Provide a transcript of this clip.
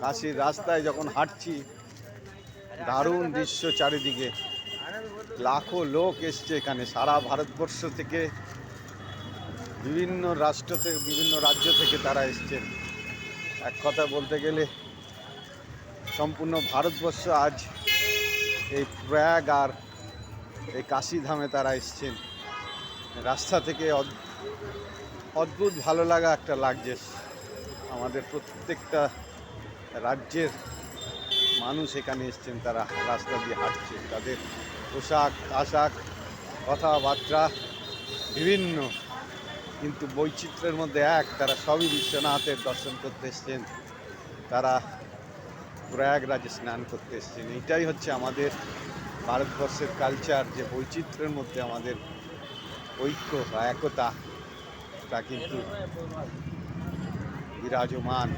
কাশির রাস্তায় যখন হাঁটছি, দারুণ দৃশ্য চারিদিকে। লাখো লোক এসছে এখানে, সারা ভারতবর্ষ থেকে, বিভিন্ন রাষ্ট্র থেকে, বিভিন্ন রাজ্য থেকে তারা এসছেন। এক কথা বলতে গেলে সম্পূর্ণ ভারতবর্ষ আজ এই প্রয়াগ আর এই কাশীধামে তারা এসছেন। রাস্তা থেকে অদ্ভুত ভালো লাগা একটা লাগছে। আমাদের প্রত্যেকটা রাজ্যের মানুষ এখানে এসছেন, তারা রাস্তা দিয়ে হাঁটছে। তাদের পোশাক আশাক, কথাবার্তা বিভিন্ন, কিন্তু বৈচিত্র্যের মধ্যে এক। তারা সবই বিশ্বনাথের দর্শন করতে এসছেন, তারা প্রয়াগরাজে স্নান করতে এসছেন। এইটাই হচ্ছে আমাদের ভারতবর্ষের কালচার, যে বৈচিত্র্যের মধ্যে আমাদের ঐক্য বা একতা তা কিন্তু বিরাজমান।